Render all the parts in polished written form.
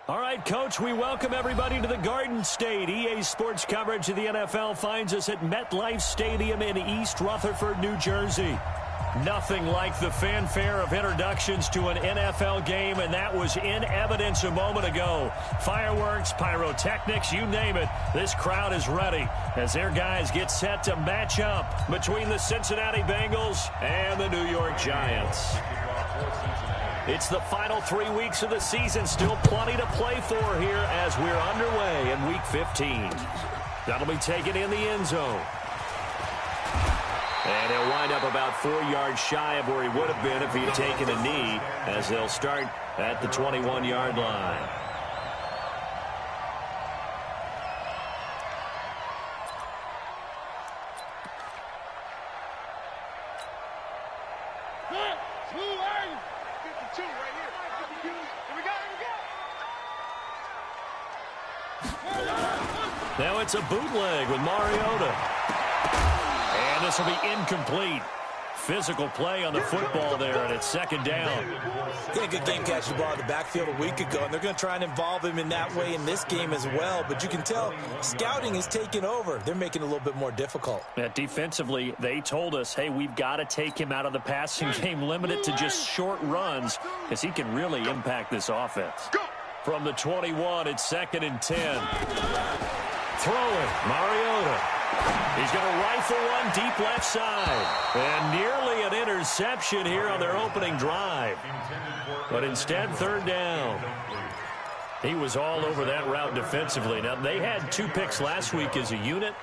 All right, Coach, we welcome everybody to the Garden State. EA Sports coverage of the NFL finds us at MetLife Stadium in East Rutherford, New Jersey. Nothing like the fanfare of introductions to an NFL game, and that was in evidence a moment ago. Fireworks, pyrotechnics, you name it. This crowd is ready as their guys get set to match up between the Cincinnati Bengals and the New York Giants. It's the final 3 weeks of the season. Still plenty to play for here as we're underway in Week 15. That'll be taken in the end zone. And he'll wind up about 4 yards shy of where he would have been if he had taken a knee, as they'll start at the 21-yard line. Now it's a bootleg with Mariota. And this will be incomplete. Physical play on the football there, and it's second down. Yeah, good game catch. The ball in the backfield a week ago, and they're going to try and involve him in that way in this game as well. But you can tell scouting is taking over. They're making it a little bit more difficult. Yeah, defensively, they told us, hey, we've got to take him out of the passing game, limit it to just short runs, because he can really impact this offense. From the 21, it's 2nd and 10. Throwing, Mariota. He's going to rifle one deep left side. And nearly an interception here on their opening drive. But instead, third down. He was all over that route defensively. Now, they had 2 picks last week as a unit.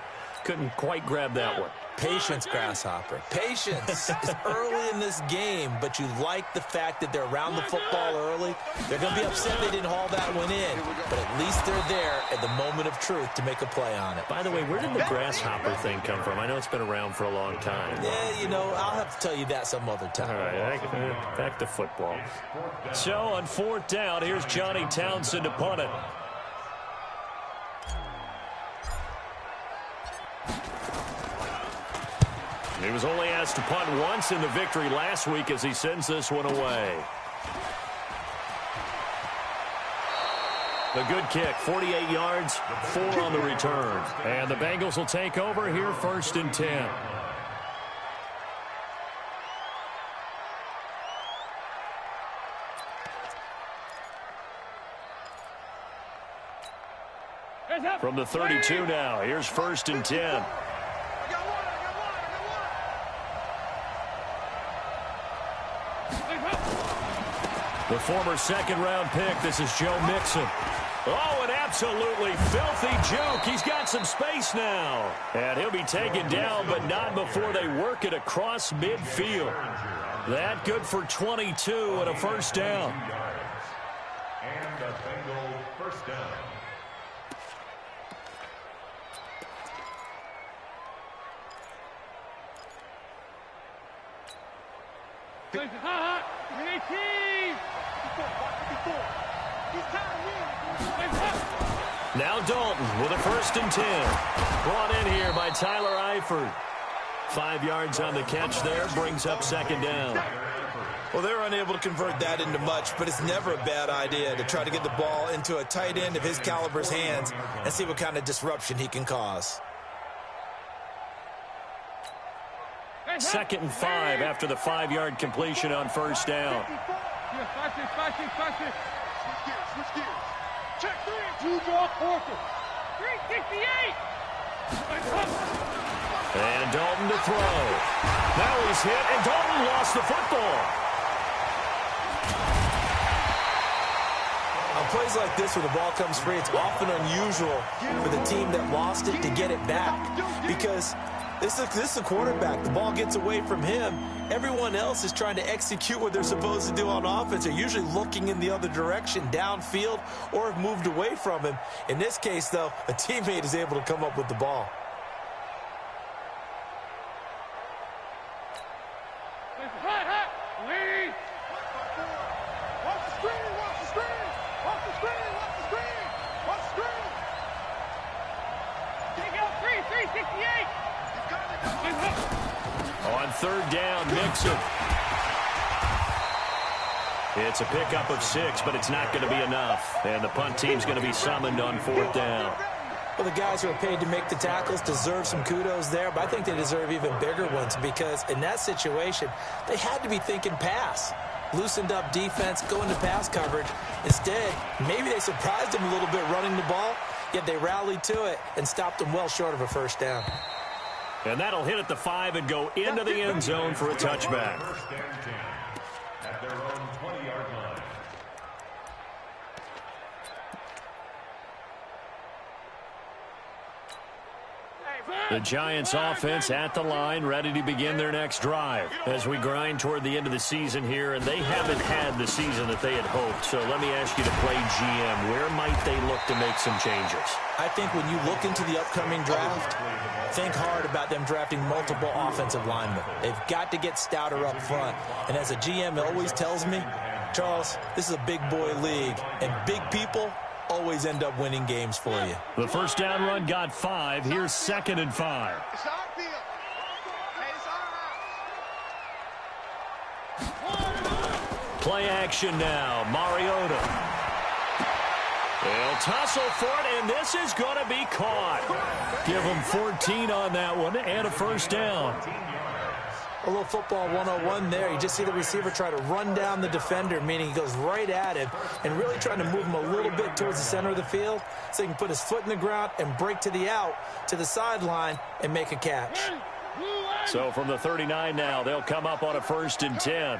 Couldn't quite grab that one. Patience, Grasshopper. Patience. It's early in this game, but you like the fact that they're around the football early. They're going to be upset they didn't haul that one in, but at least they're there at the moment of truth to make a play on it. By the way, where did the Grasshopper thing come from? I know it's been around for a long time. Yeah, you know, I'll have to tell you that some other time. All right, back to football. So on 4th down, here's Johnny Townsend to punt it. He was only asked to punt once in the victory last week as he sends this one away. The good kick, 48 yards, 4 on the return. And the Bengals will take over here 1st and 10. From the 32 now, here's 1st and 10. The former 2nd-round pick, this is Joe Mixon. Oh, an absolutely filthy juke. He's got some space now. And he'll be taken down, but not before they work it across midfield. That good for 22 and a first down. And the Bengal first down. Now Dalton with a 1st and 10. Brought in here by Tyler Eifert. 5 yards on the catch there, brings up 2nd down. Well, they're unable to convert that into much, but it's never a bad idea to try to get the ball into a tight end of his caliber's hands and see what kind of disruption he can cause. 2nd and 5 after the 5-yard completion on 1st down. Switch gears. Check 3. 2 draw quarter. 368. And Dalton to throw. Now he's hit, and Dalton lost the football. On plays like this where the ball comes free, it's often unusual for the team that lost it to get it back. Because this is the quarterback. The ball gets away from him. Everyone else is trying to execute what they're supposed to do on offense. They're usually looking in the other direction, downfield, or have moved away from him. In this case, though, a teammate is able to come up with the ball. On 3rd down, Mixon. It's a pickup of 6, but it's not going to be enough. And the punt team's going to be summoned on 4th down. Well, the guys who are paid to make the tackles deserve some kudos there, but I think they deserve even bigger ones because in that situation, they had to be thinking pass. Loosened up defense, going to pass coverage. Instead, maybe they surprised him a little bit running the ball, yet they rallied to it and stopped him well short of a 1st down. And that'll hit at the 5 and go into the end zone for a touchback. 1st and 10 at their own 20-yard line. The Giants offense at the line, ready to begin their next drive as we grind toward the end of the season here, and they haven't had the season that they had hoped. So let me ask you to play GM. Where might they look to make some changes? I think when you look into the upcoming draft, think hard about them drafting multiple offensive linemen. They've got to get stouter up front. And as a GM always tells me, Charles, this is a big boy league, and big people always end up winning games for you. The 1st down run got 5. Here's 2nd and 5. It's our field. Hey, it's our house. Play action now. Mariota. They'll tussle for it, and this is going to be caught. Give them 14 on that one and a 1st down. A little football 101 there. You just see the receiver try to run down the defender, meaning he goes right at him and really trying to move him a little bit towards the center of the field so he can put his foot in the ground and break to the out, to the sideline, and make a catch. So from the 39 now, they'll come up on a 1st and 10.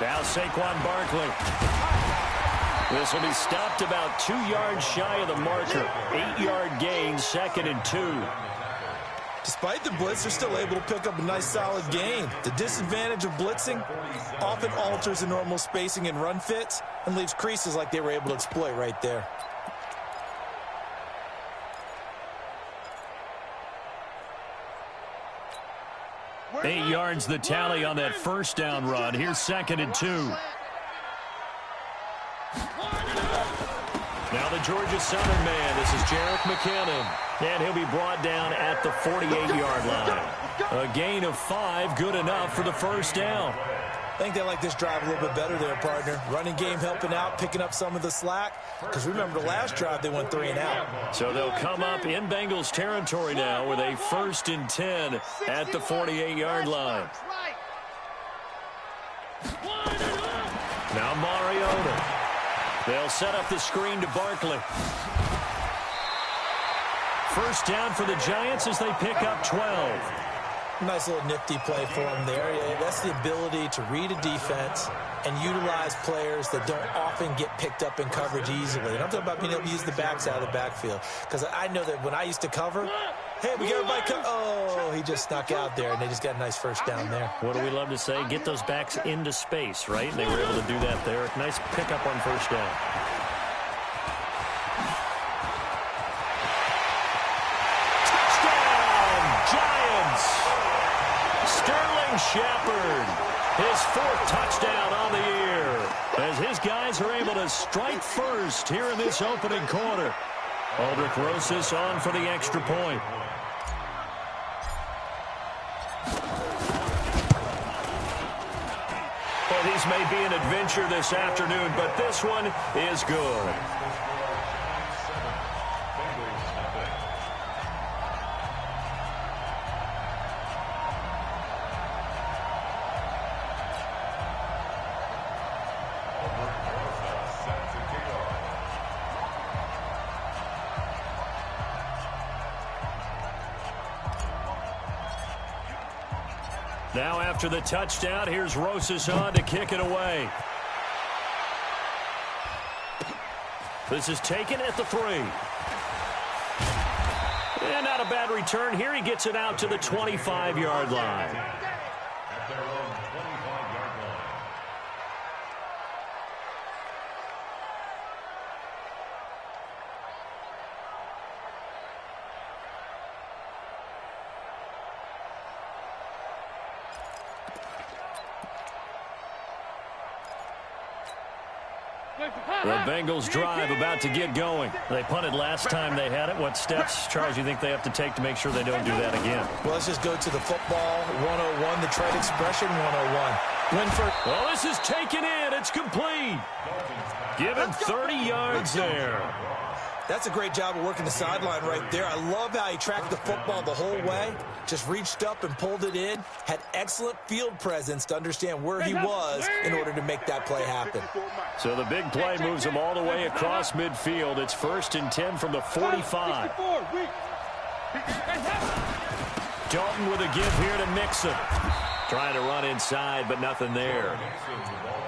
Now Saquon Barkley. This will be stopped about 2 yards shy of the marker. 8-yard gain, 2nd and 2. Despite the blitz, they're still able to pick up a nice solid gain. The disadvantage of blitzing often alters the normal spacing and run fits and leaves creases like they were able to exploit right there. Eight yards the tally on that 1st down run. Here's 2nd and 2. Now the Georgia Southern man. This is Jerick McKinnon. And he'll be brought down at the 48-yard line. A gain of 5, good enough for the 1st down. I think they like this drive a little bit better there, partner. Running game helping out, picking up some of the slack. Because remember, the last drive they went 3 and out. So they'll come up in Bengals territory now with a 1st and 10 at the 48-yard line. Now Mariota. They'll set up the screen to Barkley. 1st down for the Giants as they pick up 12. Nice little nifty play for them there. That's the ability to read a defense and utilize players that don't often get picked up in coverage easily. And I'm talking about being able to use the backs out of the backfield. Because I know that when I used to cover, hey, we got everybody cover. Oh, he just snuck out there, and they just got a nice 1st down there. What do we love to say? Get those backs into space, right? And they were able to do that there. Nice pickup on 1st down. Sterling Shepard, his 4th touchdown on the year, as his guys are able to strike first here in this opening quarter. Aldrick Rosas on for the extra point. Well, these may be an adventure this afternoon, but this one is good. Now after the touchdown, here's Rosas on to kick it away. This is taken at the 3. And not a bad return here. He gets it out to the 25-yard line. At their own 25-yard line. The Bengals drive about to get going. They punted last time they had it. What steps, Charles, you think they have to take to make sure they don't do that again? Well, let's just go to the football 101, the trade expression 101. Winford. Well, this is taken in. It's complete. Given 30 yards there. That's a great job of working the sideline right there. I love how he tracked the football the whole way. Just reached up and pulled it in. Had excellent field presence to understand where he was in order to make that play happen. So the big play moves him all the way across midfield. It's 1st and 10 from the 45. Dalton with a give here to Mixon. Trying to run inside, but nothing there.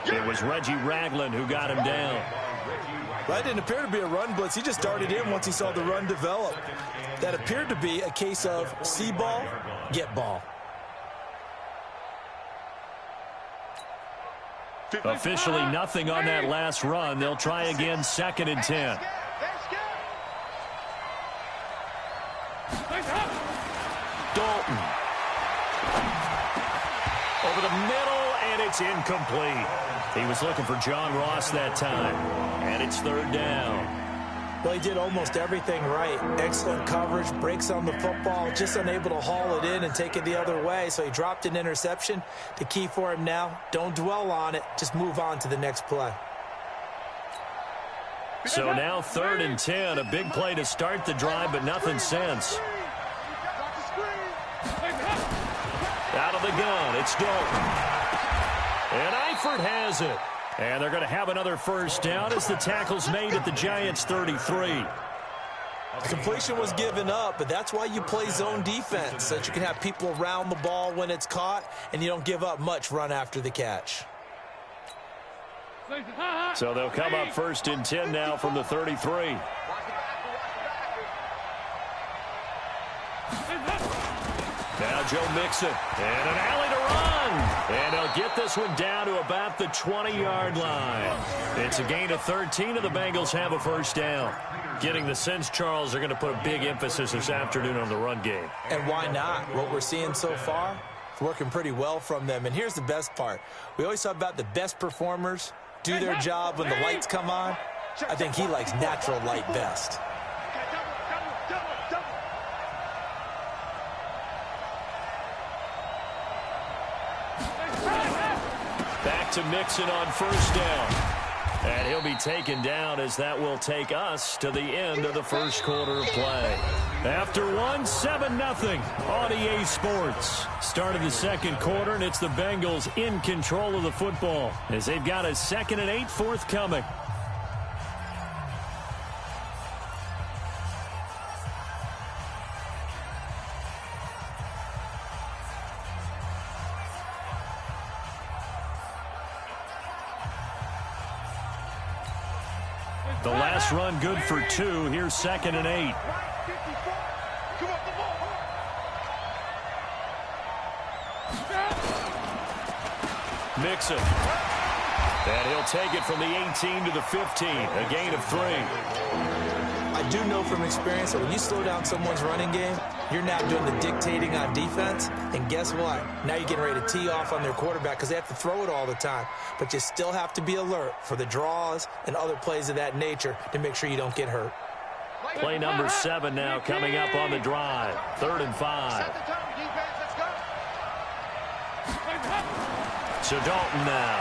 It was Reggie Ragland who got him down. That didn't appear to be a run blitz. He just darted in once he saw the run develop. That appeared to be a case of see ball, get ball. Officially nothing on that last run. They'll try again, 2nd and 10. Dalton. Over the middle, and it's incomplete. He was looking for John Ross that time, and it's 3rd down. Well, he did almost everything right. Excellent coverage, breaks on the football, just unable to haul it in and take it the other way, so he dropped an interception. The key for him now, don't dwell on it, just move on to the next play. So now 3rd and 10, a big play to start the drive, but nothing since. Out of the gun, it's Dalton. And Eifert has it. And they're going to have another 1st down as the tackle's made at the Giants' 33. Completion was given up, but that's why you play zone defense, so that you can have people around the ball when it's caught, and you don't give up much run after the catch. So they'll come up 1st and 10 now from the 33. Now Joe Mixon, and an alley to run. And they'll get this one down to about the 20-yard line. It's a gain of 13, and the Bengals have a 1st down. Getting the sense, Charles, they're going to put a big emphasis this afternoon on the run game. And why not? What we're seeing so far, it's working pretty well from them. And here's the best part. We always talk about the best performers do their job when the lights come on. I think he likes natural light best. Back to Mixon on 1st down. And he'll be taken down as that will take us to the end of the 1st quarter of play. After 7-0 on EA Sports. Start of the 2nd quarter, and it's the Bengals in control of the football as they've got a 2nd and 8 forthcoming. The last run good for 2. Here's 2nd and 8. Mixon. And he'll take it from the 18 to the 15. A gain of 3. I do know from experience that when you slow down someone's running game, you're now doing the dictating on defense. And guess what? Now you're getting ready to tee off on their quarterback because they have to throw it all the time. But you still have to be alert for the draws and other plays of that nature to make sure you don't get hurt. Play number 7 now coming up on the drive. 3rd and 5. So Dalton now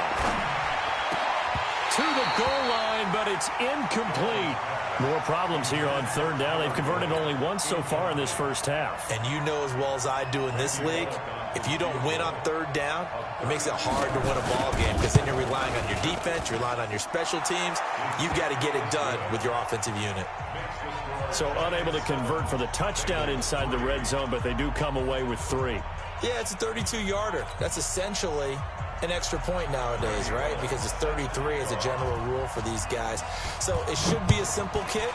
to the goal line, but it's incomplete. More problems here on 3rd down. They've converted only once so far in this 1st half. And you know as well as I do in this league, if you don't win on 3rd down, it makes it hard to win a ball game because then you're relying on your defense, you're relying on your special teams. You've got to get it done with your offensive unit. So unable to convert for the touchdown inside the red zone, but they do come away with 3. Yeah, it's a 32-yarder. That's essentially an extra point nowadays, right? Because it's 33 as a general rule for these guys. So it should be a simple kick.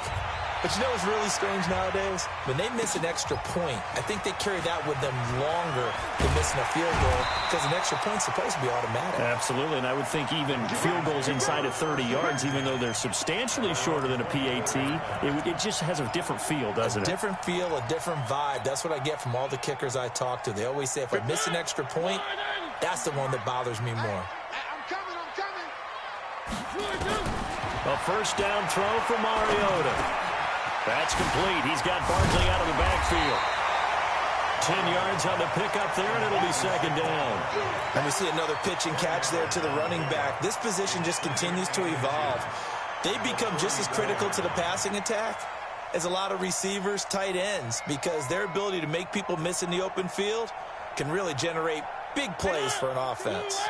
But you know what's really strange nowadays? When they miss an extra point, I think they carry that with them longer than missing a field goal because an extra point's supposed to be automatic. Absolutely, and I would think even field goals inside of 30 yards, even though they're substantially shorter than a PAT, it just has a different feel, doesn't it? A different feel, a different vibe. That's what I get from all the kickers I talk to. They always say if I miss an extra point, that's the one that bothers me more. I'm coming. A first down throw for Mariota. That's complete. He's got Barkley out of the backfield. 10 yards on the pickup there, and it'll be second down. And we see another pitch and catch there to the running back. This position just continues to evolve. They become just as critical to the passing attack as a lot of receivers, tight ends, because their ability to make people miss in the open field can really generate big plays for an offense.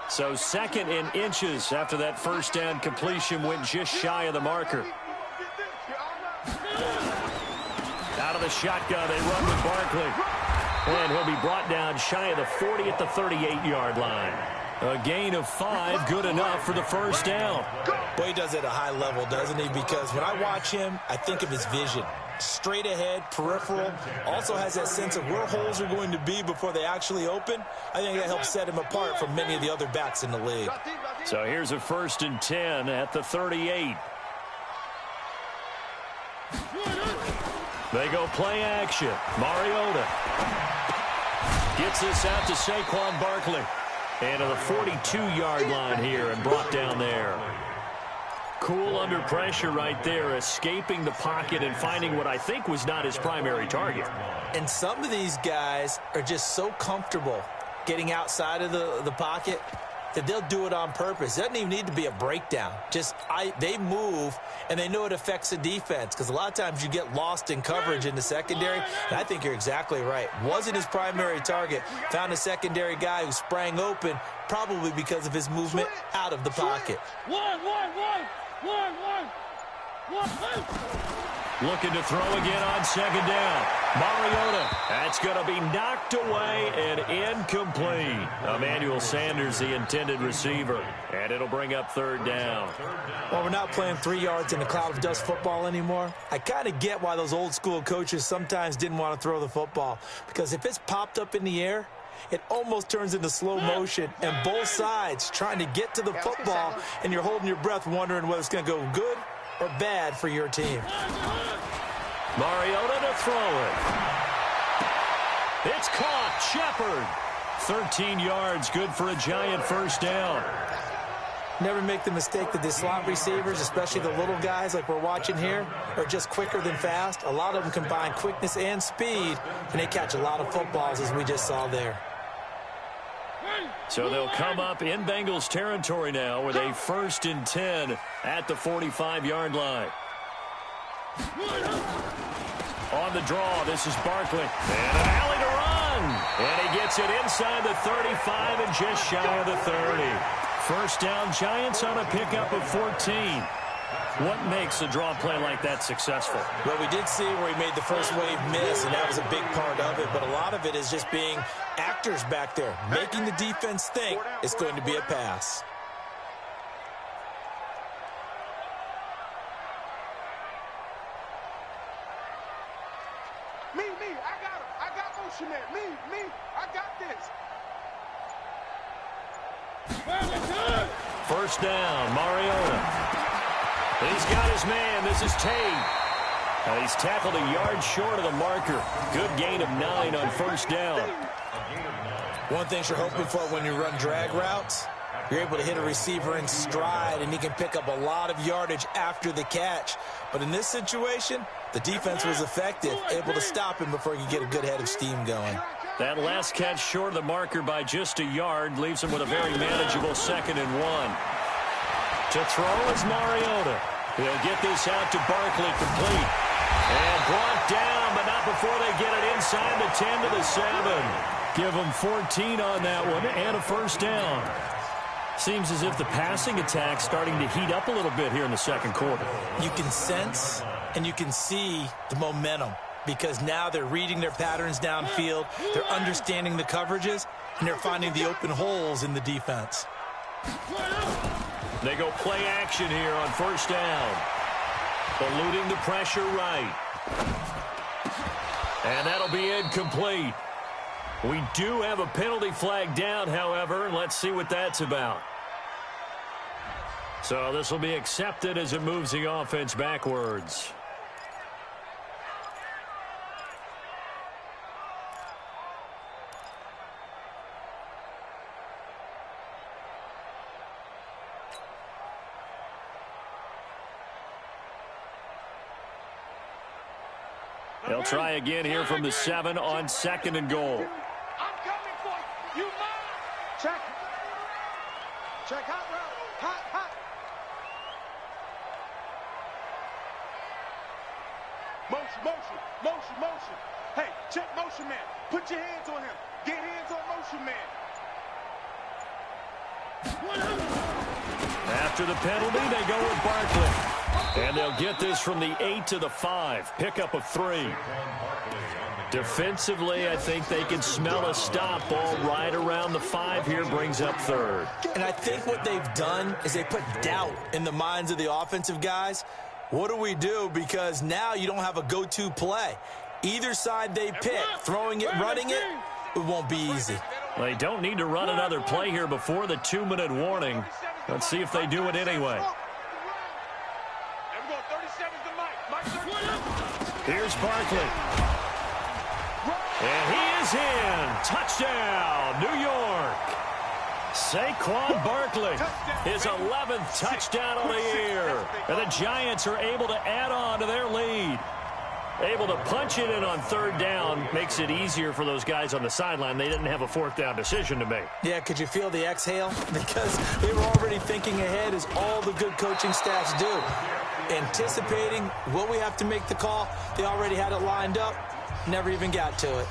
So second in inches after that first down completion went just shy of the marker. Out of the shotgun, they run with Barkley. And he'll be brought down shy of the 40 at the 38-yard line. A gain of 5, good enough for the first down. Boy, he does it at a high level, doesn't he? Because when I watch him, I think of his vision. Straight ahead, peripheral, also has that sense of where holes are going to be before they actually open. I think that helps set him apart from many of the other backs in the league. So here's a 1st and 10 at the 38. They go play action. Mariota gets this out to Saquon Barkley. And to the 42-yard line here and brought down there. Cool under pressure right there, escaping the pocket and finding what I think was not his primary target. And some of these guys are just so comfortable getting outside of the pocket that they'll do it on purpose. It doesn't even need to be a breakdown. They move, and they know it affects the defense, because a lot of times you get lost in coverage in the secondary, and I think you're exactly right. Wasn't his primary target. Found a secondary guy who sprang open, probably because of his movement out of the pocket. Looking to throw again on second down. Mariota, that's going to be knocked away and incomplete. Emmanuel Sanders, the intended receiver, and it'll bring up third down. Well, we're not playing 3 yards in a cloud of dust football anymore. I kind of get why those old school coaches sometimes didn't want to throw the football, because if it's popped up in the air, it almost turns into slow motion, and both sides trying to get to the football, and you're holding your breath wondering whether it's going to go good or bad for your team. Mariota to throw it. It's caught. Shepard. 13 yards, good for a giant first down. Never make the mistake that the slot receivers, especially the little guys like we're watching here, are just quicker than fast. A lot of them combine quickness and speed, and they catch a lot of footballs, as we just saw there. So they'll come up in Bengals territory now with a 1st and 10 at the 45-yard line. On the draw, this is Barkley. And an alley to run. And he gets it inside the 35 and just shy of the 30. First down, Giants on a pickup of 14. What makes a draw play like that successful? Well, we did see where he made the first wave miss, and that was a big part of it. But a lot of it is just being actors back there, making the defense think it's going to be a pass. Me, I got him. I got motion there. Me, I got this. First down, Mariota. He's got his man. This is Tate. He's tackled a yard short of the marker. Good gain of 9 on first down. One thing you're hoping for when you run drag routes, you're able to hit a receiver in stride, and he can pick up a lot of yardage after the catch. But in this situation, the defense was effective, able to stop him before he could get a good head of steam going. That last catch short of the marker by just a yard leaves him with a very manageable 2nd and 1. To throw is Mariota. He'll get this out to Barkley, complete. And brought down, but not before they get it inside the 10 to the 7. Give them 14 on that one and a first down. Seems as if the passing attack's starting to heat up a little bit here in the second quarter. You can sense and you can see the momentum, because now they're reading their patterns downfield, they're understanding the coverages, and they're finding the open holes in the defense. They go play action here on first down. Eluding the pressure right. And that'll be incomplete. We do have a penalty flag down, however. Let's see what that's about. So this will be accepted as it moves the offense backwards. They'll try again here from the 7 on 2nd and goal. I'm coming for you. You mine. Check. Check hot route. Hot. Motion. Hey, check motion man. Put your hands on him. Get hands on motion man. After the penalty, they go with Barkley. And they'll get this from the 8 to the 5. Pickup of 3. Defensively, I think they can smell a stop. Ball right around the 5 here, brings up 3rd. And I think what they've done is they put doubt in the minds of the offensive guys. What do we do? Because now you don't have a go-to play. Either side they pick, throwing it, running it, it won't be easy. Well, they don't need to run another play here before the 2-minute warning. Let's see if they do it anyway. Here's Barkley. And he is in. Touchdown, New York. Saquon Barkley, his 11th touchdown of the year. And the Giants are able to add on to their lead. Able to punch it in on 3rd down. Makes it easier for those guys on the sideline. They didn't have a 4th down decision to make. Yeah, could you feel the exhale? Because they were already thinking ahead, as all the good coaching staffs do. Anticipating, will we have to make the call? They already had it lined up. Never even got to it.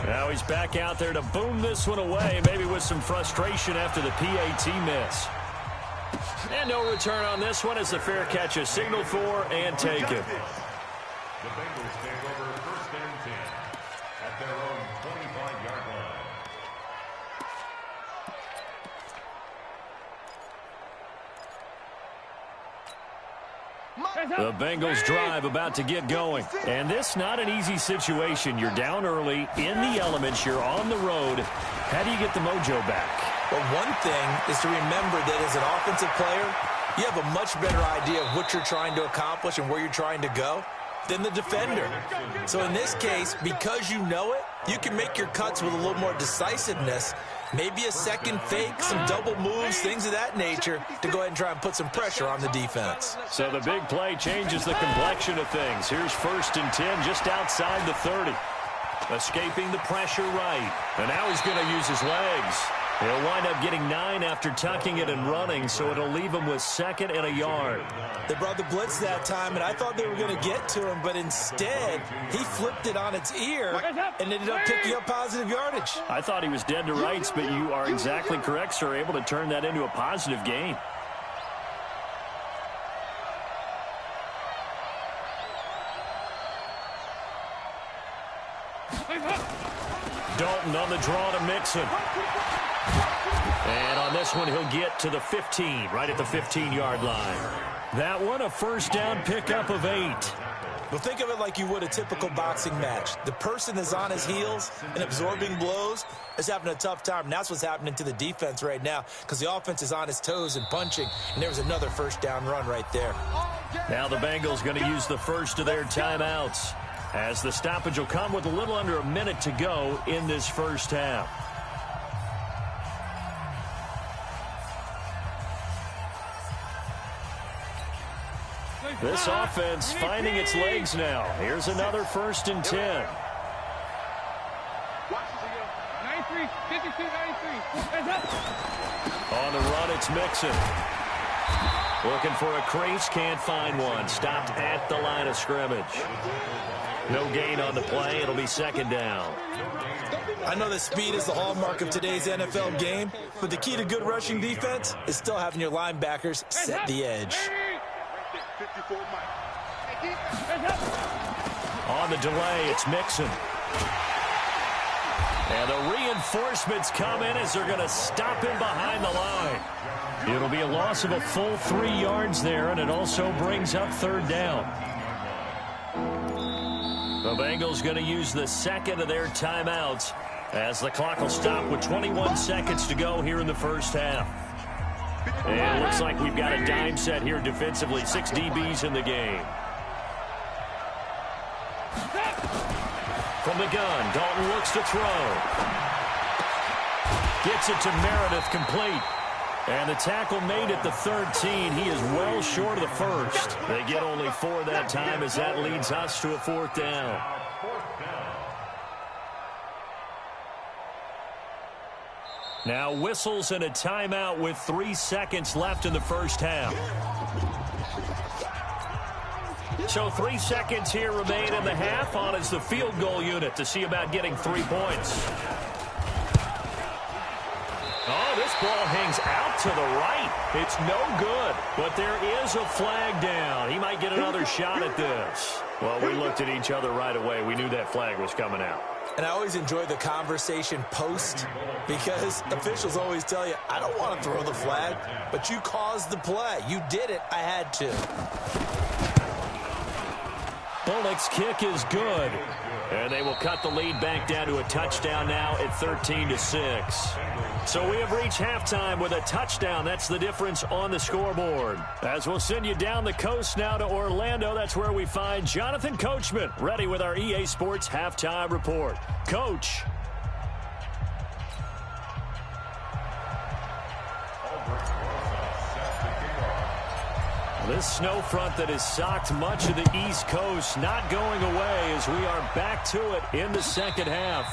Now he's back out there to boom this one away, maybe with some frustration after the PAT miss. And no return on this one as the fair catch is signaled for and taken. The Bengals take over 1st and 10 at their own 25-yard line. The Bengals drive about to get going. And this not an easy situation. You're down early, in the elements, you're on the road. How do you get the mojo back? Well, one thing is to remember that as an offensive player, you have a much better idea of what you're trying to accomplish and where you're trying to go than the defender. So in this case, because you know it, you can make your cuts with a little more decisiveness. Maybe a second fake, some double moves, things of that nature to go ahead and try and put some pressure on the defense. So the big play changes the complexion of things. Here's 1st and 10 just outside the 30. Escaping the pressure right. And now he's going to use his legs. He'll wind up getting 9 after tucking it and running, so it'll leave him with 2nd and a yard. They brought the blitz that time, and I thought they were going to get to him, but instead, he flipped it on its ear and ended up picking up positive yardage. I thought he was dead to rights, but you are exactly correct, sir, able to turn that into a positive gain. Dalton on the draw to Mixon. And on this one, he'll get to the 15, right at the 15-yard line. That one, a 1st down pickup of 8. Well, think of it like you would a typical boxing match. The person is on his heels and absorbing blows is having a tough time. And that's what's happening to the defense right now, because the offense is on his toes and punching. And there's another 1st down run right there. Now the Bengals going to use the first of their timeouts, as the stoppage will come with a little under a minute to go in this 1st half. This offense finding its legs now. Here's another 1st and 10. 93, 52, 93. On the run, it's Mixon. Looking for a crease, can't find one. Stopped at the line of scrimmage. No gain on the play. It'll be 2nd down. I know that speed is the hallmark of today's NFL game, but the key to good rushing defense is still having your linebackers set the edge. On the delay, it's Mixon. And the reinforcements come in as they're going to stop him behind the line. It'll be a loss of a full 3 yards there, and it also brings up 3rd down. The Bengals going to use the 2nd of their timeouts as the clock will stop with 21 seconds to go here in the 1st half. And it looks like we've got a dime set here defensively. 6 DBs in the game. From the gun, Dalton looks to throw. Gets it to Meredith, complete. And the tackle made at the 13. He is well short of the first. They get only 4 that time as that leads us to a 4th down. Now whistles and a timeout with 3 seconds left in the first half. So 3 seconds here remain in the half. On is the field goal unit to see about getting 3 points. Oh, this ball hangs out to the right. It's no good, but there is a flag down. He might get another shot at this. Well, we looked at each other right away. We knew that flag was coming out. And I always enjoy the conversation post because officials always tell you, I don't want to throw the flag, but you caused the play. You did it. I had to. Bullock's kick is good. And they will cut the lead back down to a touchdown now at 13-6. So we have reached halftime with a touchdown. That's the difference on the scoreboard. As we'll send you down the coast now to Orlando, that's where we find Jonathan Coachman, ready with our EA Sports Halftime Report. Coach. This snow front that has socked much of the East Coast not going away as we are back to it in the second half.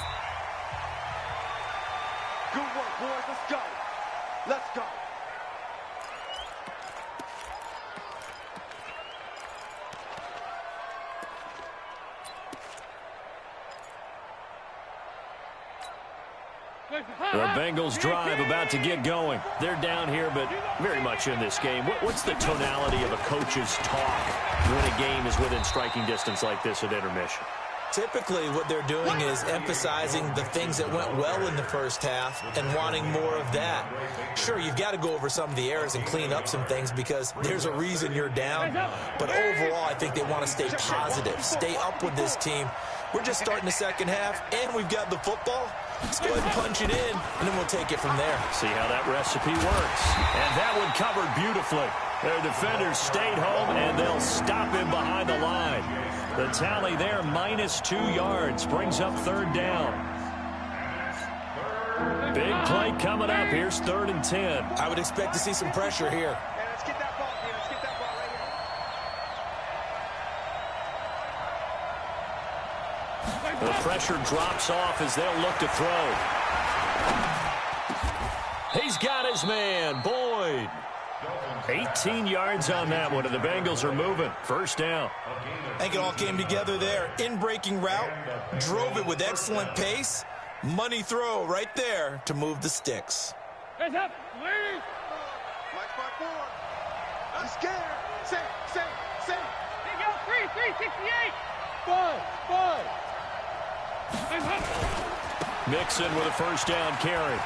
Good work, boys. Let's go. Let's go. The Bengals drive about to get going. They're down here, but very much in this game. What's the tonality of a coach's talk when a game is within striking distance like this at intermission? Typically, what they're doing is emphasizing the things that went well in the first half and wanting more of that. Sure, you've got to go over some of the errors and clean up some things because there's a reason you're down. But overall, I think they want to stay positive, stay up with this team. We're just starting the second half, and we've got the football. Let's go ahead and punch it in, and then we'll take it from there. See how that recipe works. And that one covered beautifully. Their defenders stayed home, and they'll stop him behind the line. The tally there, -2 yards, brings up 3rd down. Big play coming up. Here's 3rd and 10. I would expect to see some pressure here. Hey, let's get that ball, man. Let's get that ball right here. The pressure drops off as they'll look to throw. He's got his man, Boyd. 18 yards on that one, and the Bengals are moving. 1st down. I think it all came together there. In-breaking route, drove it with excellent pace. Money throw right there to move the sticks. Hands up, ladies. Like 5-4. I'm scared. Say. Hey, go, 368. 5. Hands up. Mixon with a 1st down carry.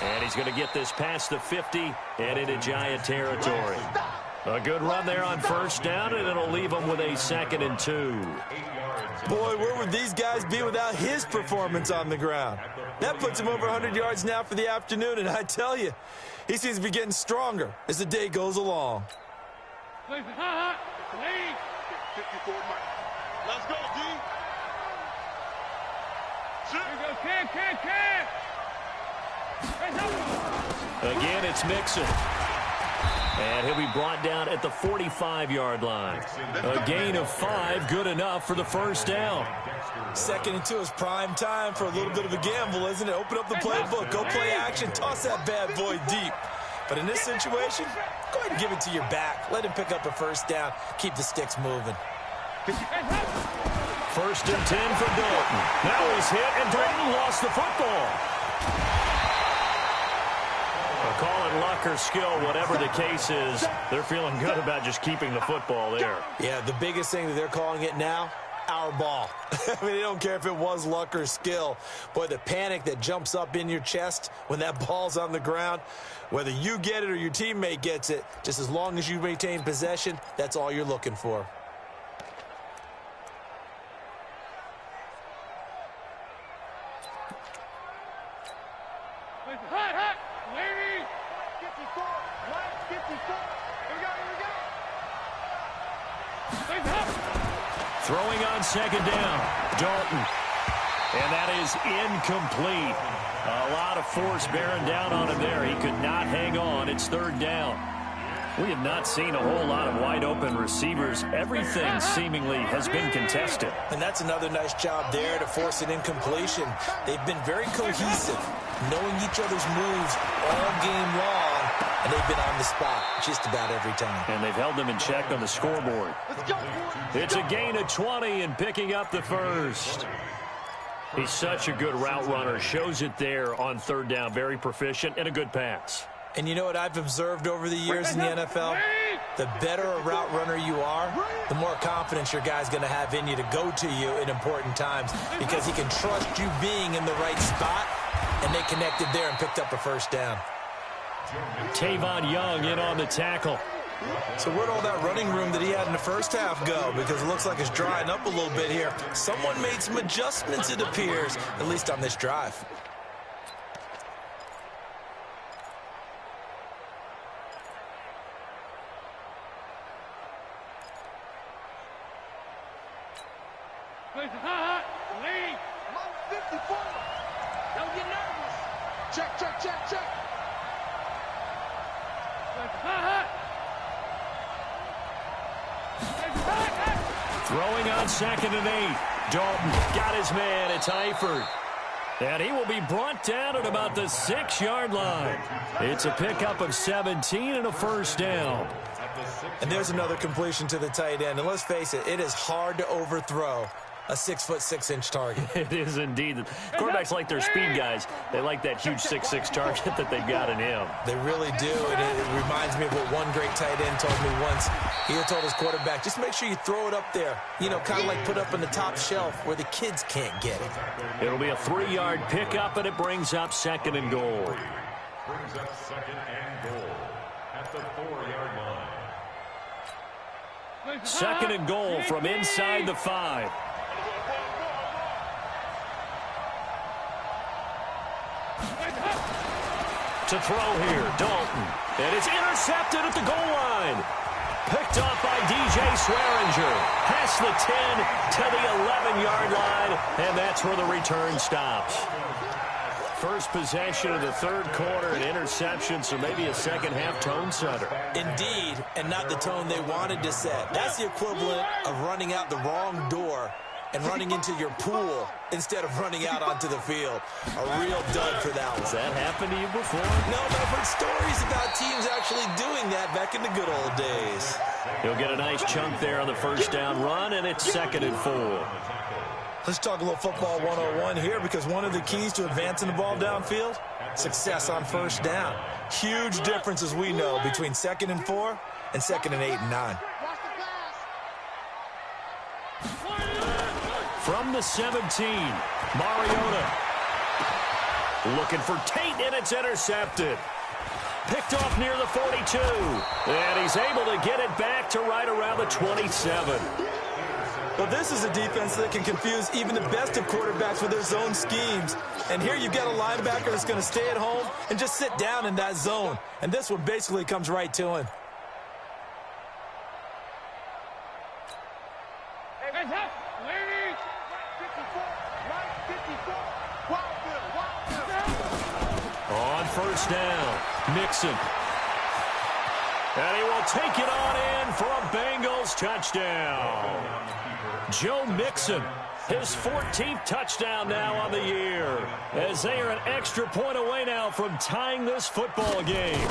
And he's going to get this past the 50 and into Giant territory. A good run there on 1st down, and it'll leave him with a 2nd and 2. Boy, where would these guys be without his performance on the ground? That puts him over 100 yards now for the afternoon, and I tell you, he seems to be getting stronger as the day goes along. 54 Mike. Let's go, D. Here we go, Cam. Again, it's Mixon. And he'll be brought down at the 45-yard line. A gain of 5, good enough for the 1st down. 2nd and 2 is prime time for a little bit of a gamble, isn't it? Open up the playbook, go play action, toss that bad boy deep. But in this situation, go ahead and give it to your back. Let him pick up a 1st down, keep the sticks moving. 1st and 10 for Dalton. Now he's hit, and Dalton lost the football. Call it luck or skill, whatever the case is. They're feeling good about just keeping the football there. Yeah, the biggest thing that they're calling it now, our ball. I mean, they don't care if it was luck or skill. Boy, the panic that jumps up in your chest when that ball's on the ground, whether you get it or your teammate gets it, just as long as you maintain possession, that's all you're looking for. Hot. Ladies. 54. Right, 54. Here we go. Throwing on 2nd down. Dalton. And that is incomplete. A lot of force bearing down on him there. He could not hang on. It's third down. We have not seen a whole lot of wide-open receivers. Everything seemingly has been contested. And that's another nice job there to force an incompletion. They've been very cohesive, knowing each other's moves all game long, and they've been on the spot just about every time. And they've held them in check on the scoreboard. It's a gain of 20 and picking up the first. He's such a good route runner. Shows it there on third down. Very proficient and a good pass. And you know what I've observed over the years in the NFL? The better a route runner you are, the more confidence your guy's going to have in you to go to you in important times because he can trust you being in the right spot, and they connected there and picked up a first down. Tavon Young in on the tackle. So where'd all that running room that he had in the first half go? Because it looks like it's drying up a little bit here. Someone made some adjustments, it appears, at least on this drive. Lead. 54. Don't get nervous. Check, check, check, check. Throwing on 2nd and 8. Dalton got his man. It's Eifert. And he will be brought down at about the 6-yard line. It's a pickup of 17 and a first down. And there's another completion to the tight end. And let's face it, it is hard to overthrow a 6'6" target. It is indeed. Quarterbacks like their speed guys. They like that huge 6'6" target that they've got in him. They really do, and it reminds me of what one great tight end told me once. He had told his quarterback, just make sure you throw it up there. You know, kind of like put up on the top shelf where the kids can't get it. It'll be a 3-yard pickup, and it brings up 2nd and goal. Brings up 2nd and goal at the 4-yard line. 2nd and goal from inside the 5. To throw here, Dalton. And it's intercepted at the goal line. Picked off by DJ Swearinger. Past the 10 to the 11-yard line, and that's where the return stops. First possession of the third quarter, an interception, so maybe a second-half tone setter. Indeed, and not the tone they wanted to set. That's the equivalent of running out the wrong door and running into your pool instead of running out onto the field. A real dud for that one. Has that happened to you before? No, but I've heard stories about teams actually doing that back in the good old days. He'll get a nice chunk there on the first down run, and it's 2nd and 4. Let's talk a little football 101 here, because one of the keys to advancing the ball downfield, success on first down. Huge difference, as we know, between 2nd and 4 and 2nd and 8 and 9. From the 17, Mariota looking for Tate, and it's intercepted. Picked off near the 42, and he's able to get it back to right around the 27. Well, this is a defense that can confuse even the best of quarterbacks with their zone schemes. And here you've got a linebacker that's going to stay at home and just sit down in that zone. And this one basically comes right to him. On first down, Mixon. And he will take it on in for a Bengals touchdown. Joe Mixon, his 14th touchdown now on the year, as they are an extra point away now from tying this football game.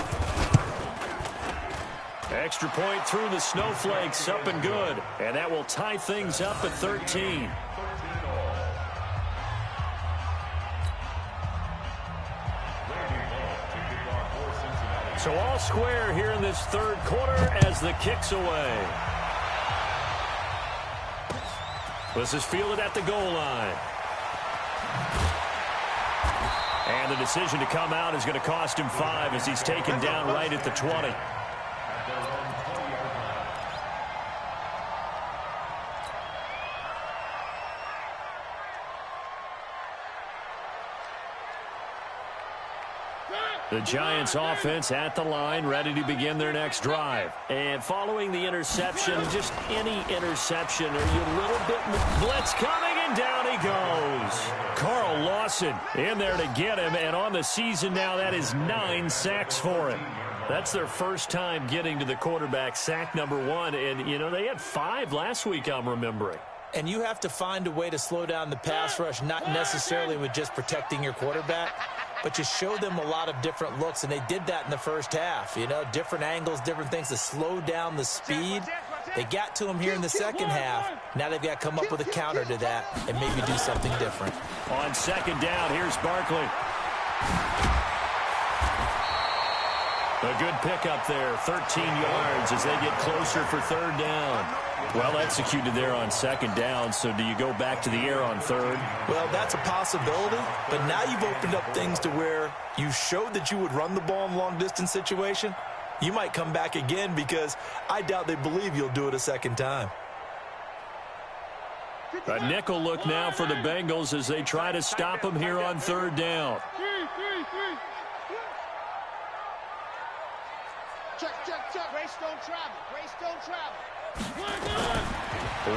Extra point through the snowflakes, up and good. And that will tie things up at 13. So all square here in this third quarter as the kick's away. This is fielded at the goal line. And the decision to come out is going to cost him 5 as he's taken down right at the 20. The Giants offense at the line, ready to begin their next drive. And following the interception, just any interception, are you a little bit blitz coming, and down he goes. Now Lawson in there to get him, and on the season now, that is 9 sacks for him. That's their first time getting to the quarterback, sack number 1. And, you know, they had 5 last week, I'm remembering. And you have to find a way to slow down the pass rush, not necessarily with just protecting your quarterback, but you show them a lot of different looks, and they did that in the first half. You know, different angles, different things to slow down the speed. They got to him here in the second half. Now they've got to come up with a counter to that and maybe do something different. On second down, here's Barkley. A good pickup there, 13 yards as they get closer for third down. Well executed there on second down, so do you go back to the air on third? Well, that's a possibility, but now you've opened up things to where you showed that you would run the ball in long-distance situation. You might come back again because I doubt they believe you'll do it a second time. A nickel look now for the Bengals as they try to stop him here on third down. Check. Grace don't travel.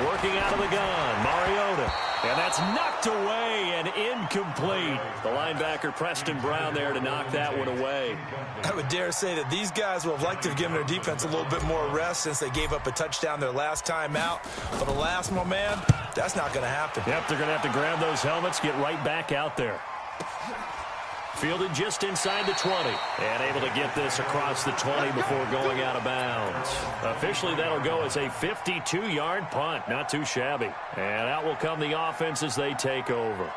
Working out of the gun, Mariota. And that's knocked away and incomplete. The linebacker, Preston Brown, there to knock that one away. I would dare say that these guys would have liked to have given their defense a little bit more rest since they gave up a touchdown their last time out. But alas, my man, that's not going to happen. Yep, they're going to have to grab those helmets, get right back out there. Fielded just inside the 20 and able to get this across the 20 before going out of bounds. Officially, that'll go as a 52-yard punt. Not too shabby. And out will come the offense as they take over.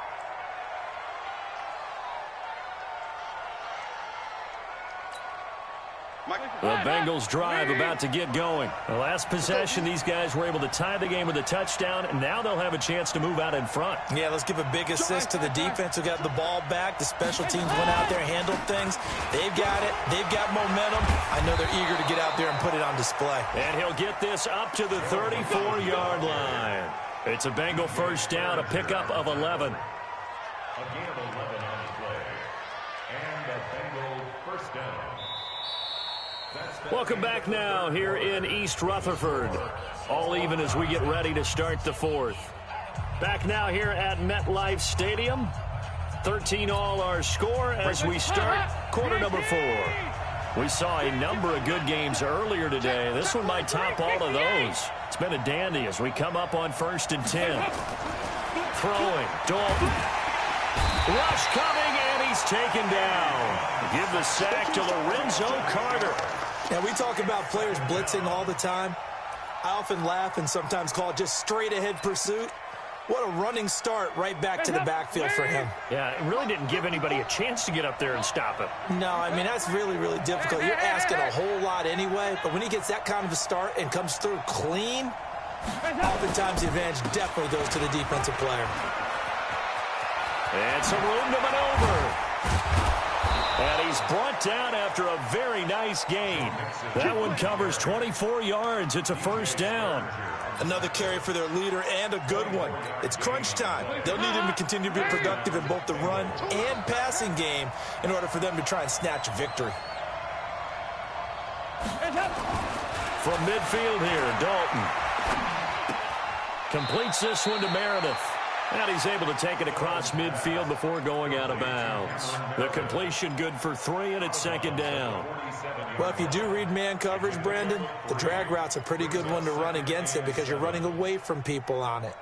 The Bengals drive about to get going. The last possession, these guys were able to tie the game with a touchdown, and now they'll have a chance to move out in front. Yeah, let's give a big assist to the defense who got the ball back. The special teams went out there, handled things. They've got it. They've got momentum. I know they're eager to get out there and put it on display. And he'll get this up to the 34-yard line. It's a Bengal first down, a pickup of 11. A gain of 11 on the play. And a Bengal first down. Welcome back now here in East Rutherford. All even as we get ready to start the fourth. Back now here at MetLife Stadium. 13-all our score as we start quarter number 4. We saw a number of good games earlier today. This one might top all of those. It's been a dandy as we come up on 1st and 10. Throwing, Dalton. Rush coming, and he's taken down. Give the sack to Lorenzo Carter. Now, we talk about players blitzing all the time. I often laugh and sometimes call it just straight-ahead pursuit. What a running start right back to the backfield for him. Yeah, it really didn't give anybody a chance to get up there and stop him. No, I mean, that's really, really difficult. You're asking a whole lot anyway, but when he gets that kind of a start and comes through clean, oftentimes the advantage definitely goes to the defensive player. And some room to maneuver. And he's brought down after a very nice gain. That one covers 24 yards. It's a first down. Another carry for their leader and a good one. It's crunch time. They'll need him to continue to be productive in both the run and passing game in order for them to try and snatch a victory. From midfield here, Dalton completes this one to Meredith. And he's able to take it across midfield before going out of bounds. The completion good for 3, and it's second down. Well, if you do read man coverage, Brandon, the drag route's a pretty good one to run against it because you're running away from people on it.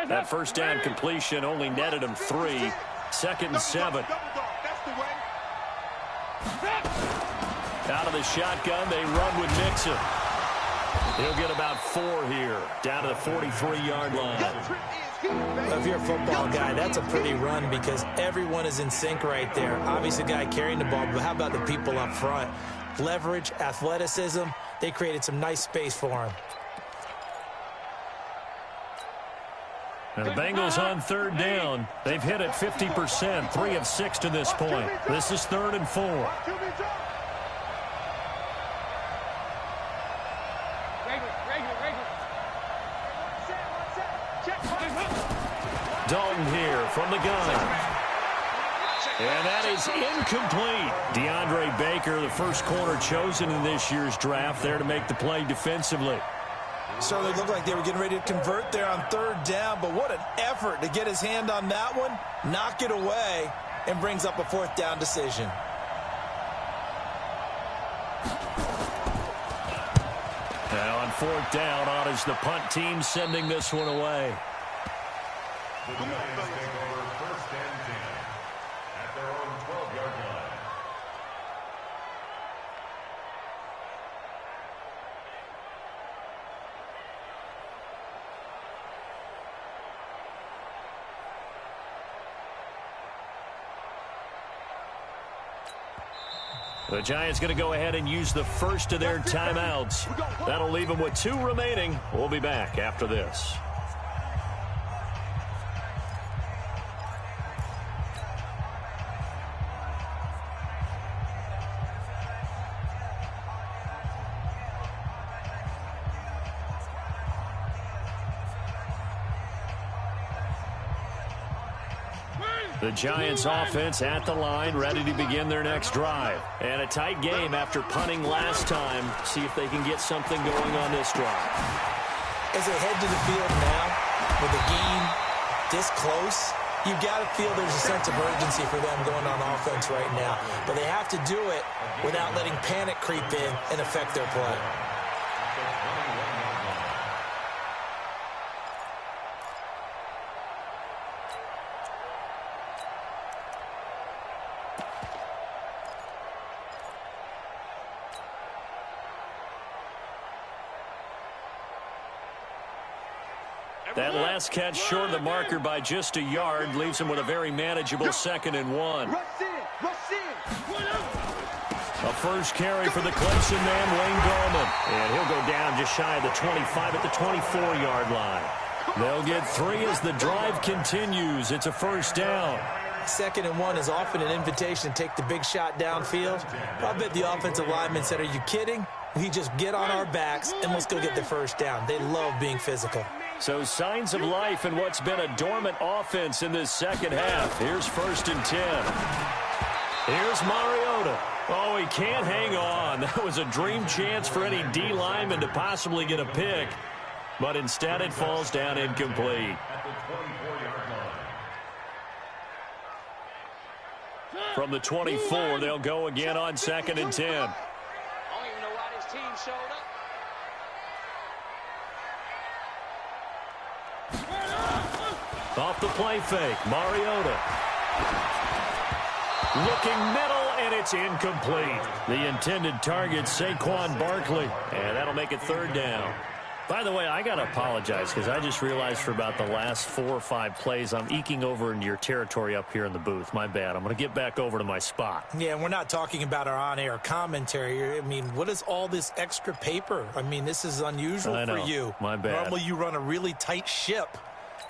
That first down completion only netted him 3. 2nd and 7. Out of the shotgun, they run with Mixon. He'll get about 4 here, down to the 43-yard line. Well, if you're a football guy, that's a pretty run because everyone is in sync right there. Obviously, the guy carrying the ball, but how about the people up front? Leverage, athleticism, they created some nice space for him. Now the Bengals on third down. They've hit it 50%, 3 of 6 to this point. This is 3rd and 4. Dalton here from the gun. And that is incomplete. DeAndre Baker, the first corner chosen in this year's draft, there to make the play defensively. Certainly looked like they were getting ready to convert there on third down, but what an effort to get his hand on that one, knock it away, and brings up a fourth down decision. Now on fourth down, on is the punt team sending this one away. The Giants take over first and 10 at their own 12-yard line. The Giants going to go ahead and use the first of their timeouts. That'll leave them with 2 remaining. We'll be back after this. The Giants offense at the line, ready to begin their next drive. And a tight game after punting last time. See if they can get something going on this drive. As they head to the field now, with the game this close, you've got to feel there's a sense of urgency for them going on offense right now. But they have to do it without letting panic creep in and affect their play. That last catch short of the marker by just a yard leaves him with a very manageable 2nd and 1. A first carry for the Clemson man, Wayne Gallman. And he'll go down just shy of the 25 at the 24-yard line. They'll get 3 as the drive continues. It's a first down. 2nd and 1 is often an invitation to take the big shot downfield. I bet the offensive lineman said, "Are you kidding? We just get on our backs and let's go get the first down." They love being physical. So signs of life in what's been a dormant offense in this second half. Here's 1st and 10. Here's Mariota. Oh, he can't hang on. That was a dream chance for any D lineman to possibly get a pick. But instead it falls down incomplete. From the 24, they'll go again on 2nd and 10. I don't even know why this team showed up. Off the play fake, Mariota. Looking middle, and it's incomplete. The intended target, Saquon Barkley. And that'll make it 3rd down. By the way, I got to apologize because I just realized for about the last 4 or 5 plays, I'm eking over into your territory up here in the booth. My bad. I'm going to get back over to my spot. Yeah, and we're not talking about our on-air commentary. I mean, what is all this extra paper? I mean, this is unusual for you. My bad. Normally you run a really tight ship.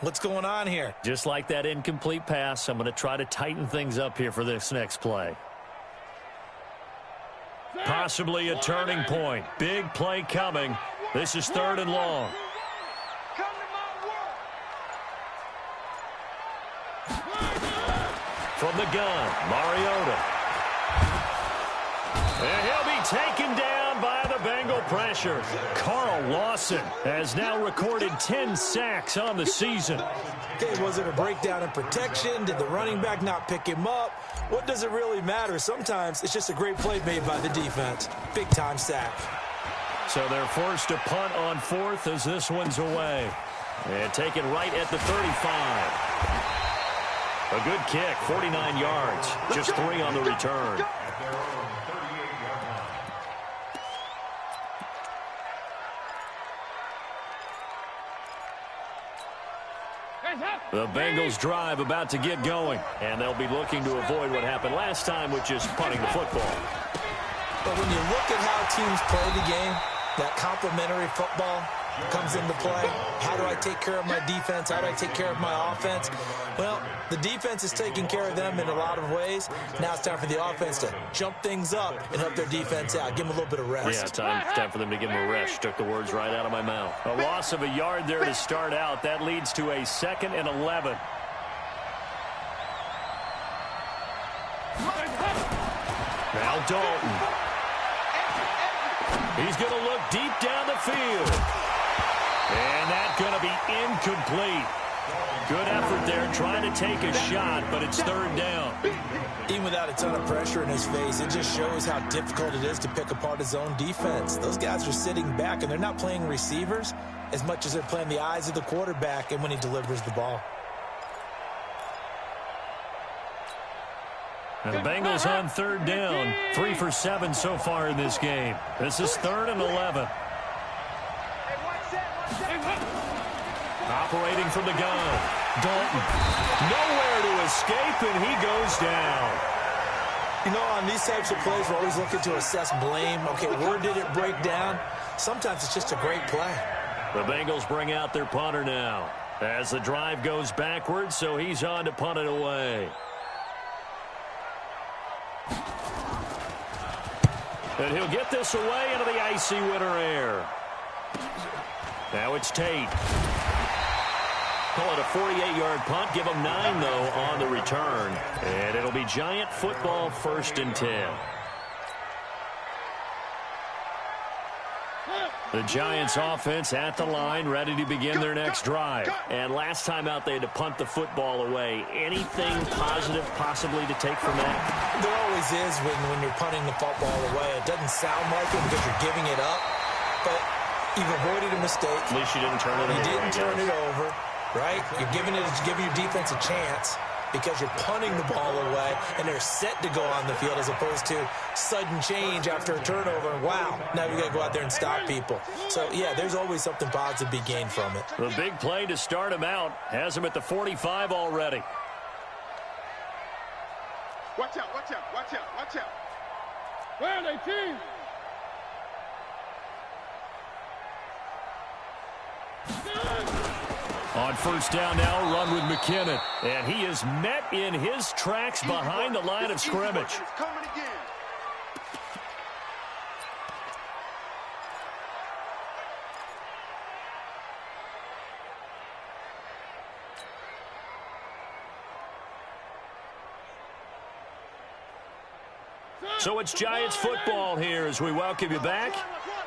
What's going on here? Just like that incomplete pass, I'm going to try to tighten things up here for this next play. Possibly a turning point. Big play coming. This is 3rd and long. From the gun, Mariota. And he'll be taken down by the Bengal pressure. Carl Lawson has now recorded 10 sacks on the season. Okay, was it a breakdown in protection? Did the running back not pick him up? What does it really matter? Sometimes it's just a great play made by the defense. Big-time sack. So they're forced to punt on 4th as this one's away. And taken right at the 35. A good kick, 49 yards. Just 3 on the return. The Bengals drive about to get going. And they'll be looking to avoid what happened last time with just punting the football. But when you look at how teams play the game, that complementary football comes into play. How do I take care of my defense? How do I take care of my offense? Well, the defense is taking care of them in a lot of ways. Now it's time for the offense to jump things up and help their defense out. Give them a little bit of rest. Yeah, time for them to give them a rest. Took the words right out of my mouth. A loss of a yard there to start out. That leads to a 2nd and 11. Now Dalton. He's going to look deep down the field. And that's going to be incomplete. Good effort there trying to take a shot, but it's third down. Even without a ton of pressure in his face, it just shows how difficult it is to pick apart his own defense. Those guys are sitting back, and they're not playing receivers as much as they're playing the eyes of the quarterback and when he delivers the ball. And the Bengals on third down. 3 for 7 so far in this game. This is 3rd and 11. Operating from the gun. Dalton. Nowhere to escape, and he goes down. You know, on these types of plays, we're always looking to assess blame. Okay, where did it break down? Sometimes it's just a great play. The Bengals bring out their punter now as the drive goes backwards, so he's on to punt it away. And he'll get this away into the icy winter air. Now it's Tate. Call it a 48-yard punt. Give them 9, though, on the return. And it'll be Giant football 1st and 10. The Giants offense at the line, ready to begin their next drive. And last time out, they had to punt the football away. Anything positive possibly to take from that? There always is when you're punting the football away. It doesn't sound like it because you're giving it up, but you've avoided a mistake. At least you didn't turn it over. You didn't turn it over, right? You're giving your defense a chance because you're punting the ball away, and they're set to go on the field as opposed to sudden change after a turnover. And wow, now we got to go out there and stop people. So, yeah, there's always something positive to be gained from it. The big play to start him out has him at the 45 already. Watch out, watch out, watch out, watch out. Where are they, team? On first down now, run with McKinnon. And he is met in his tracks behind the line of scrimmage. It's coming again. So it's Giants football here as we welcome you back.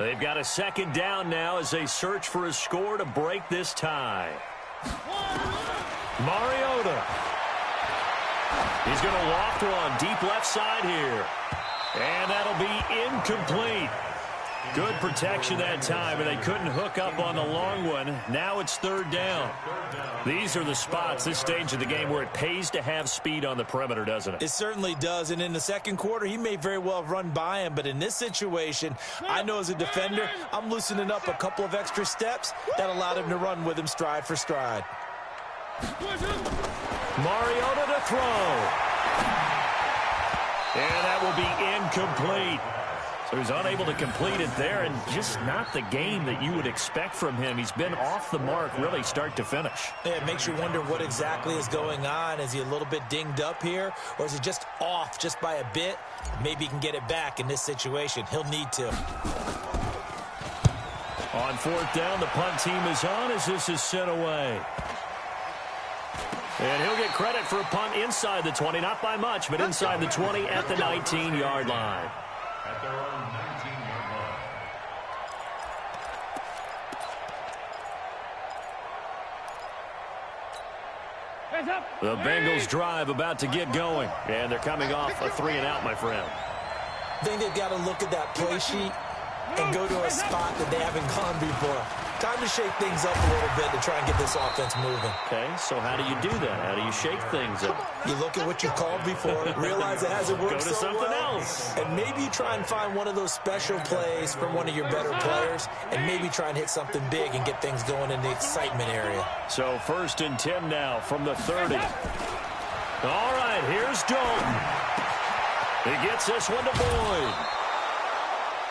They've got a 2nd down now as they search for a score to break this tie. Mariota. He's going to loft one deep left side here. And that'll be incomplete. Good protection that time, and they couldn't hook up on the long one. Now it's 3rd down. These are the spots, this stage of the game, where it pays to have speed on the perimeter, doesn't it? It certainly does, and in the second quarter, he may very well have run by him, but in this situation, I know as a defender, I'm loosening up a couple of extra steps that allowed him to run with him stride for stride. Mariota to throw. And that will be incomplete. So he's unable to complete it there, and just not the game that you would expect from him. He's been off the mark really start to finish. Yeah, it makes you wonder what exactly is going on. Is he a little bit dinged up here, or is he just off just by a bit? Maybe he can get it back in this situation. He'll need to. On 4th down, the punt team is on as this is sent away. And he'll get credit for a punt inside the 20, not by much, but inside the 20 at the 19-yard line. At their own 19-yard line. The Bengals drive about to get going, and they're coming off a 3-and-out, my friend. I think they've got to look at that play sheet and go to a spot that they haven't gone before. Time to shake things up a little bit to try and get this offense moving. Okay, so how do you do that? How do you shake things up? You look at what you called before, realize it hasn't worked Go to so something well, else. and maybe you try and find one of those special plays from one of your better players, and maybe try and hit something big and get things going in the excitement area. So 1st and 10 now from the 30. All right, here's Dalton. He gets this one to Boyd.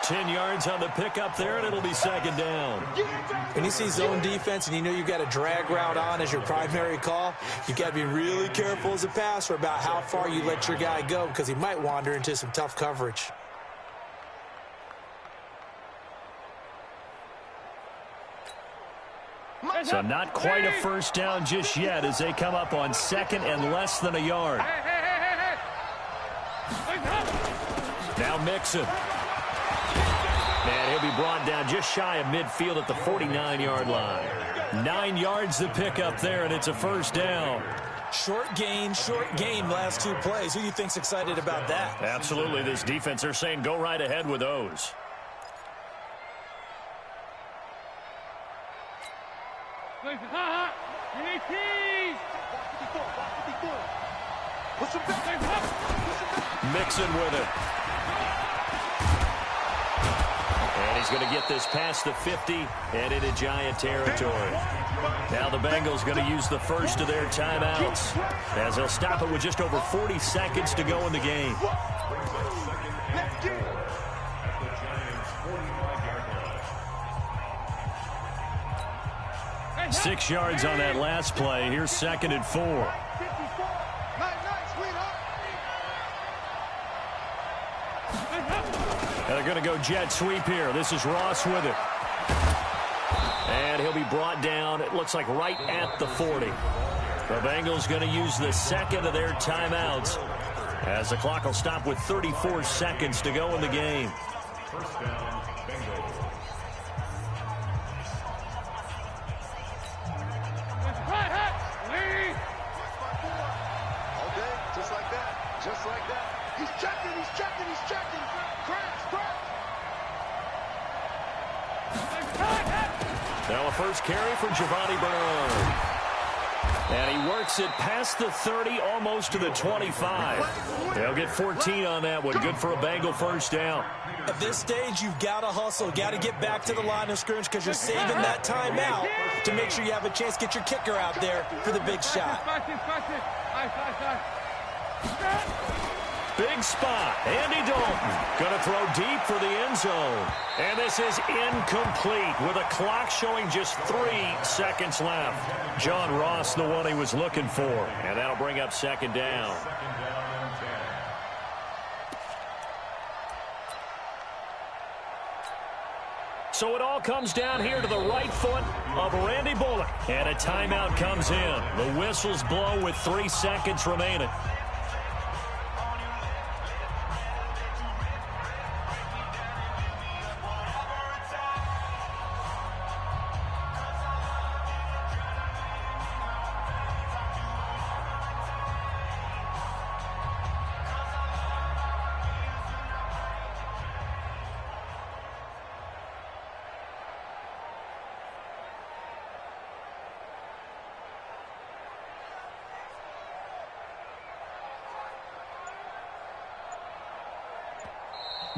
10 yards on the pickup there, and it'll be 2nd down. When you see zone defense and you know you've got a drag route on as your primary call, you've got to be really careful as a passer about how far you let your guy go because he might wander into some tough coverage. So not quite a 1st down just yet as they come up on 2nd and less than a yard. Now Mixon. And he'll be brought down just shy of midfield at the 49-yard line. 9 yards to pick up there, and it's a first down. Short gain, last 2 plays. Who do you think's excited about that? Absolutely. This defense, they're saying go right ahead with those. Mixon with it. And he's going to get this past the 50 and into Giant territory. Now the Bengals going to use the first of their timeouts as they'll stop it with just over 40 seconds to go in the game. 6 yards on that last play. Here's 2nd and 4. And they're going to go jet sweep here. This is Ross with it. And he'll be brought down, it looks like right at the 40. The Bengals going to use the 2nd of their timeouts as the clock will stop with 34 seconds to go in the game. First down, Bengals. All day, just like that. Just like that. He's checking. Crash. Now a first carry for Giovanni Bernard. And he works it past the 30, almost to the 25. They'll get 14 on that one. Good for a Bengal first down. At this stage, you've got to hustle. Got to get back to the line of scrimmage because you're saving that timeout to make sure you have a chance to get your kicker out there for the big shot. Big spot. Andy Dalton going to throw deep for the end zone. And this is incomplete with a clock showing just 3 seconds left. John Ross, the one he was looking for. And that'll bring up 2nd down. So it all comes down here to the right foot of Randy Bullock. And a timeout comes in. The whistles blow with 3 seconds remaining.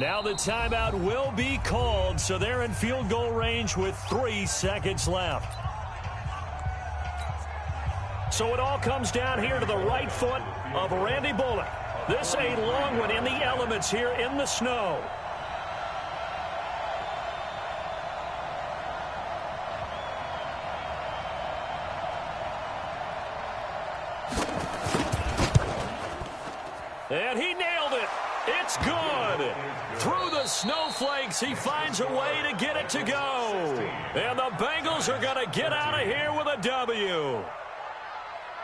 Now the timeout will be called, so they're in field goal range with 3 seconds left. So it all comes down here to the right foot of Randy Bullock. This a long one in the elements here in the snow. And he nailed it. It's good. Through the snowflakes, he finds a way to get it to go. And the Bengals are going to get out of here with a W.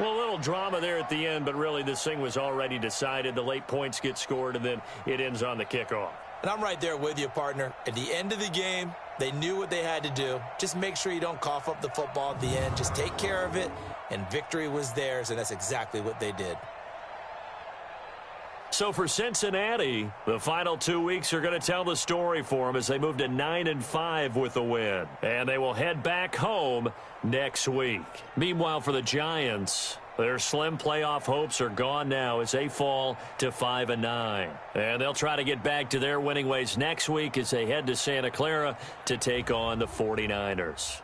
Well, a little drama there at the end, but really this thing was already decided. The late points get scored, and then it ends on the kickoff. And I'm right there with you, partner. At the end of the game, they knew what they had to do. Just make sure you don't cough up the football at the end. Just take care of it, and victory was theirs, and that's exactly what they did. So for Cincinnati, the final 2 weeks are going to tell the story for them as they move to 9-5 with the win. And they will head back home next week. Meanwhile, for the Giants, their slim playoff hopes are gone now as they fall to 5-9. And they'll try to get back to their winning ways next week as they head to Santa Clara to take on the 49ers.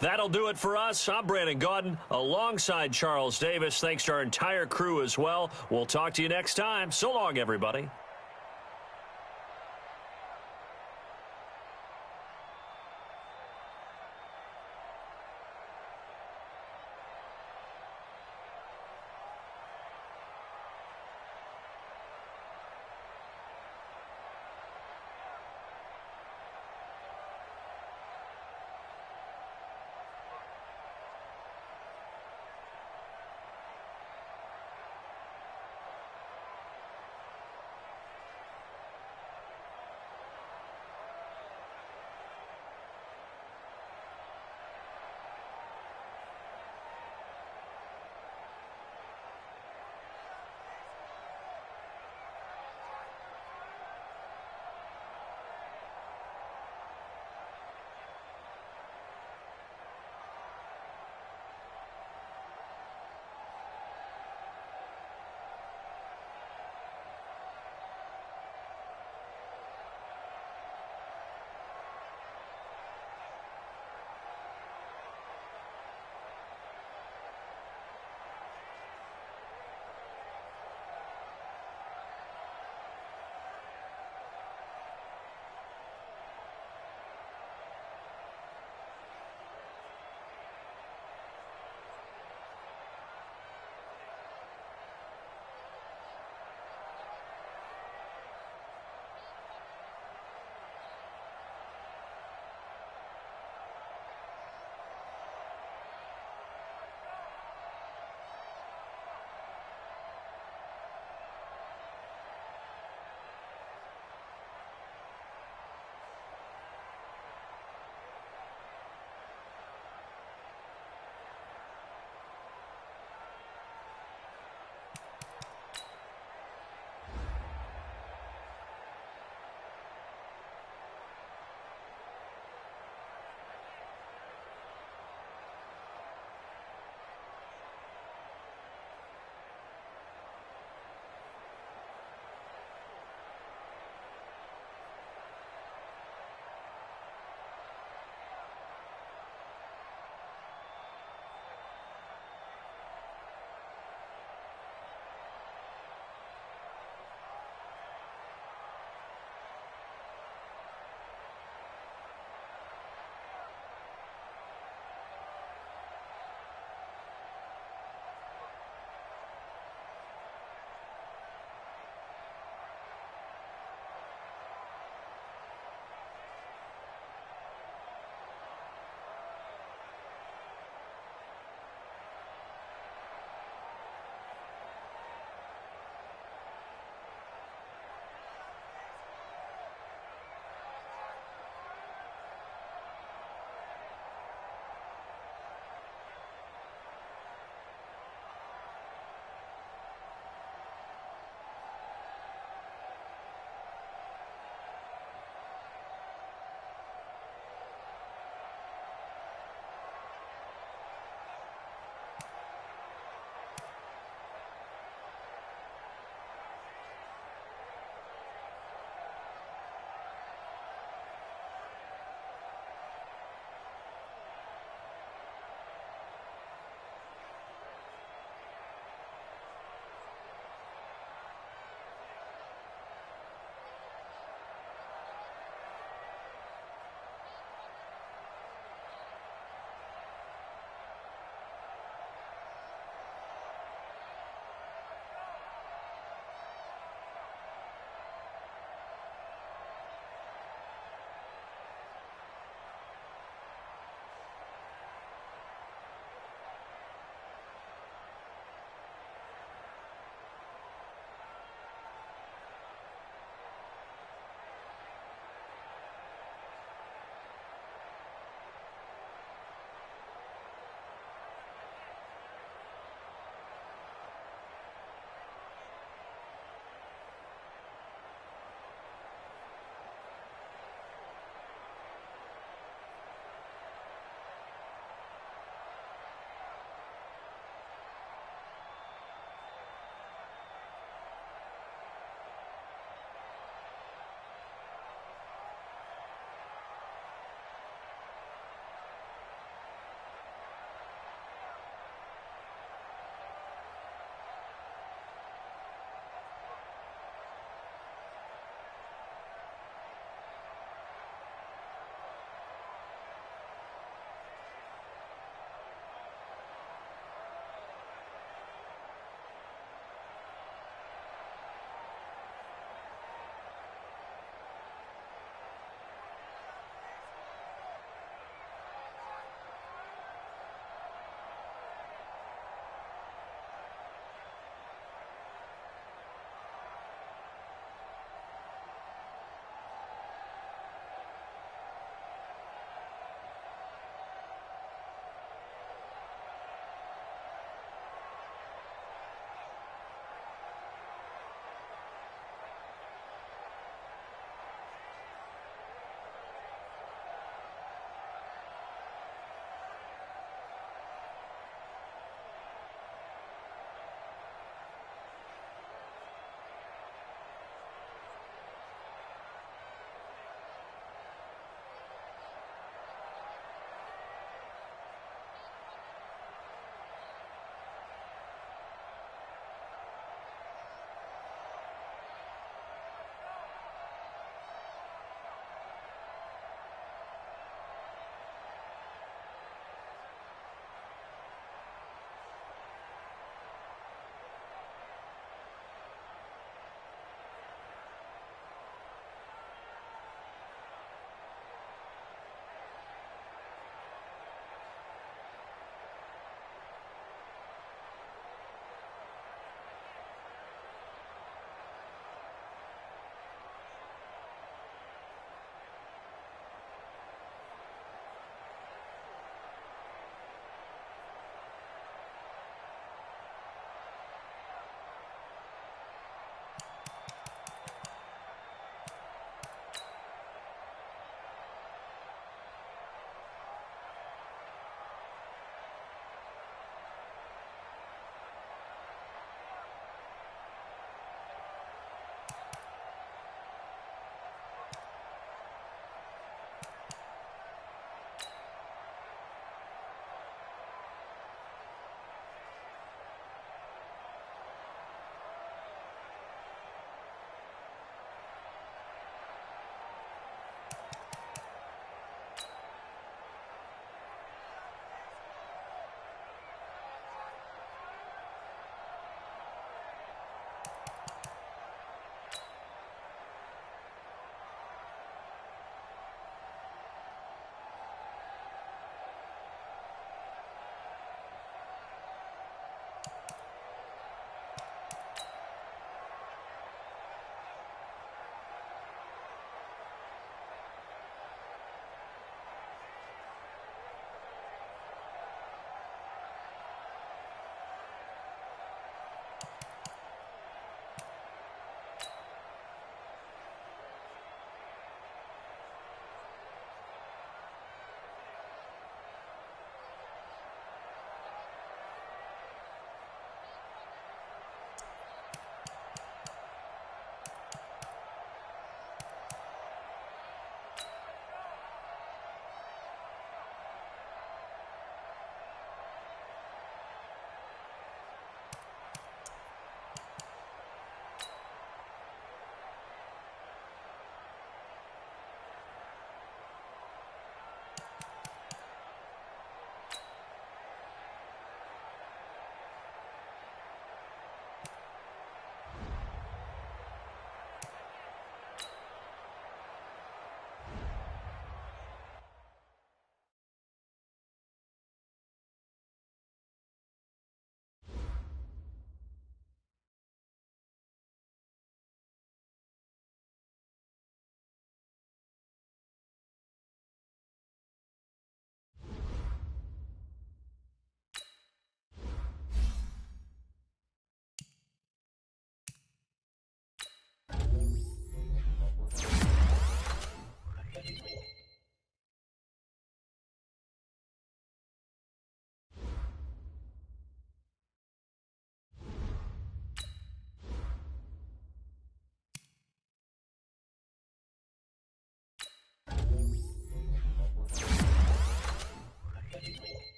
That'll do it for us. I'm Brandon Gaudin alongside Charles Davis. Thanks to our entire crew as well. We'll talk to you next time. So long, everybody.